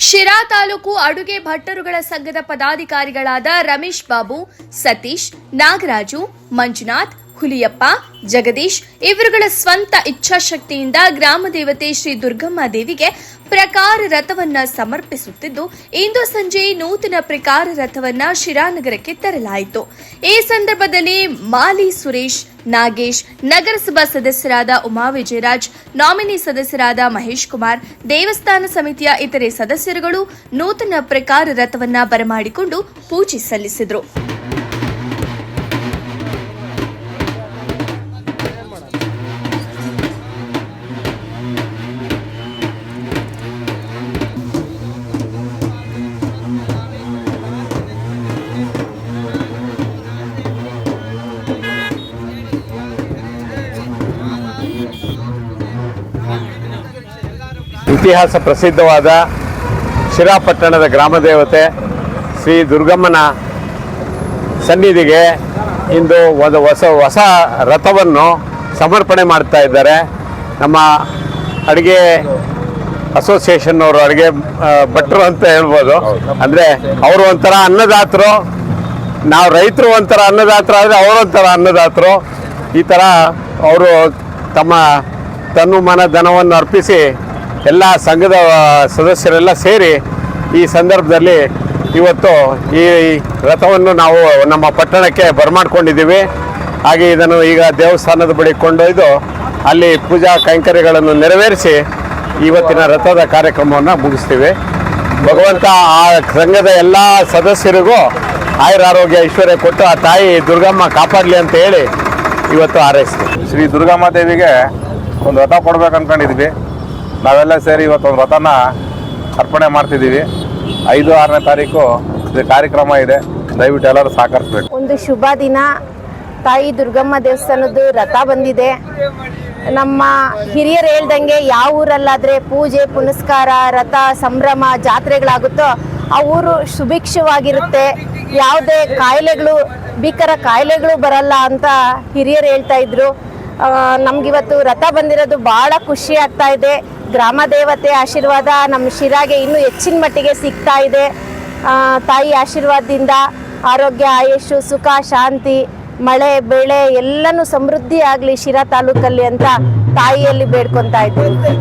ಶಿರಾ ತಾಲೂಕು ಅಡುಗೆ ಭಟ್ಟರುಗಳ ಸಂಘದ ಪದಾಧಿಕಾರಿಗಳಾದ ರಮೇಶ್ ಬಾಬು, ಸತೀಶ್, ನಾಗರಾಜು, ಮಂಜುನಾಥ್, ಹುಲಿಯಪ್ಪ, ಜಗದೀಶ್ ಇವರುಗಳ ಸ್ವಂತ ಇಚ್ಛಾಶಕ್ತಿಯಿಂದ ಗ್ರಾಮ ದೇವತೆ ಶ್ರೀ ದುರ್ಗಮ್ಮ ದೇವಿಗೆ ಪ್ರಕಾರ ರಥವನ್ನ ಸಮರ್ಪಿಸುತ್ತಿದ್ದು, ಇಂದು ಸಂಜೆ ನೂತನ ಪ್ರಕಾರ ರಥವನ್ನ ಶಿರಾನಗರಕ್ಕೆ ತರಲಾಯಿತು. ಈ ಸಂದರ್ಭದಲ್ಲಿ ಮಾಲಿ ಸುರೇಶ್, ನಾಗೇಶ್, ನಗರಸಭಾ ಸದಸ್ಯರಾದ ಉಮಾ ವಿಜಯರಾಜ್, ನಾಮಿನಿ ಸದಸ್ಯರಾದ ಮಹೇಶ್ ಕುಮಾರ್, ದೇವಸ್ಥಾನ ಸಮಿತಿಯ ಇತರೆ ಸದಸ್ಯರುಗಳು ನೂತನ ಪ್ರಕಾರ ರಥವನ್ನ ಬರಮಾಡಿಕೊಂಡು ಪೂಜೆ ಸಲ್ಲಿಸಿದರು. ಇತಿಹಾಸ ಪ್ರಸಿದ್ಧವಾದ ಶಿರಾ ಪಟ್ಟಣದ ಗ್ರಾಮ ದೇವತೆ ಶ್ರೀ ದುರ್ಗಮ್ಮನ ಸನ್ನಿಧಿಗೆ ಇಂದು ಒಂದು ಹೊಸ ರಥವನ್ನು ಸಮರ್ಪಣೆ ಮಾಡ್ತಾ ಇದ್ದಾರೆ. ನಮ್ಮ ಅಡುಗೆ ಅಸೋಸಿಯೇಷನ್ ಅವರು, ಅಡುಗೆ ಭಟ್ರು ಅಂತ ಹೇಳ್ಬೋದು. ಅಂದರೆ ಅವರು ಒಂಥರ ಅನ್ನದಾತರು, ನಾವು ರೈತರು ಒಂಥರ ಅನ್ನದಾತರು ಆದರೆ ಅವರೊಂಥರ ಅನ್ನದಾತರು. ಈ ಥರ ಅವರು ತಮ್ಮ ತನು ಮನ ಧನವನ್ನು ಅರ್ಪಿಸಿ ಎಲ್ಲ ಸಂಘದ ಸದಸ್ಯರೆಲ್ಲ ಸೇರಿ ಈ ಸಂದರ್ಭದಲ್ಲಿ ಇವತ್ತು ಈ ರಥವನ್ನು ನಾವು ನಮ್ಮ ಪಟ್ಟಣಕ್ಕೆ ಬರಮಾಡ್ಕೊಂಡಿದ್ದೀವಿ. ಹಾಗೆ ಇದನ್ನು ಈಗ ದೇವಸ್ಥಾನದ ಬಳಿ ಕೊಂಡೊಯ್ದು ಅಲ್ಲಿ ಪೂಜಾ ಕೈಂಕರ್ಯಗಳನ್ನು ನೆರವೇರಿಸಿ ಇವತ್ತಿನ ರಥದ ಕಾರ್ಯಕ್ರಮವನ್ನು ಮುಗಿಸ್ತೀವಿ. ಭಗವಂತ ಆ ಸಂಘದ ಎಲ್ಲ ಸದಸ್ಯರಿಗೂ ಆಯುರಾರೋಗ್ಯ ಐಶ್ವರ್ಯ ಕೊಟ್ಟು ಆ ತಾಯಿ ದುರ್ಗಮ್ಮ ಕಾಪಾಡಲಿ ಅಂತ ಹೇಳಿ ಇವತ್ತು ಹಾರೈಸ್ತೀವಿ. ಶ್ರೀ ದುರ್ಗಮ್ಮ ದೇವಿಗೆ ಒಂದು ರಥ ಕೊಡ್ಬೇಕು ಅಂದ್ಕೊಂಡಿದ್ವಿ. ನಾವೆಲ್ಲ ಸೇರಿ ಇವತ್ತು ಒಂದು ರಥನ ಅರ್ಪಣೆ ಮಾಡ್ತಿದ್ದೀವಿ. 5-6ನೇ ತಾರೀಕು ಇದು ಕಾರ್ಯಕ್ರಮ ಇದೆ. ದಯವಿಟ್ಟು ಎಲ್ಲರೂ ಸಹಕರಿಸಬೇಕು. ಒಂದು ಶುಭ ದಿನ. ತಾಯಿ ದುರ್ಗಮ್ಮ ದೇವಸ್ಥಾನದ್ದು ರಥ ಬಂದಿದೆ. ನಮ್ಮ ಹಿರಿಯರು ಹೇಳ್ದಂಗೆ ಯಾವ ಊರಲ್ಲಾದರೆ ಪೂಜೆ ಪುನಸ್ಕಾರ, ರಥ, ಸಂಭ್ರಮ, ಜಾತ್ರೆಗಳಾಗುತ್ತೋ ಆ ಊರು ಸುಭಿಕ್ಷವಾಗಿರುತ್ತೆ. ಯಾವುದೇ ಕಾಯಿಲೆಗಳು, ಭೀಕರ ಕಾಯಿಲೆಗಳು ಬರಲ್ಲ ಅಂತ ಹಿರಿಯರು ಹೇಳ್ತಾ ಇದ್ರು. ನಮಗಿವತ್ತು ರಥ ಬಂದಿರೋದು ಭಾಳ ಖುಷಿ ಆಗ್ತಾ ಇದೆ. ಗ್ರಾಮ ದೇವತೆ ಆಶೀರ್ವಾದ ನಮ್ಮ ಶಿರಾಗೆ ಇನ್ನೂ ಹೆಚ್ಚಿನ ಮಟ್ಟಿಗೆ ಸಿಗ್ತಾ ಇದೆ. ತಾಯಿ ಆಶೀರ್ವಾದದಿಂದ ಆರೋಗ್ಯ, ಆಯುಷು, ಸುಖ, ಶಾಂತಿ, ಮಳೆ ಬೆಳೆ ಎಲ್ಲನೂ ಸಮೃದ್ಧಿ ಆಗಲಿ ಶಿರಾ ತಾಲೂಕಲ್ಲಿ ಅಂತ ತಾಯಿಯಲ್ಲಿ ಬೇಡ್ಕೊತಾ ಇದ್ದೀವಿ.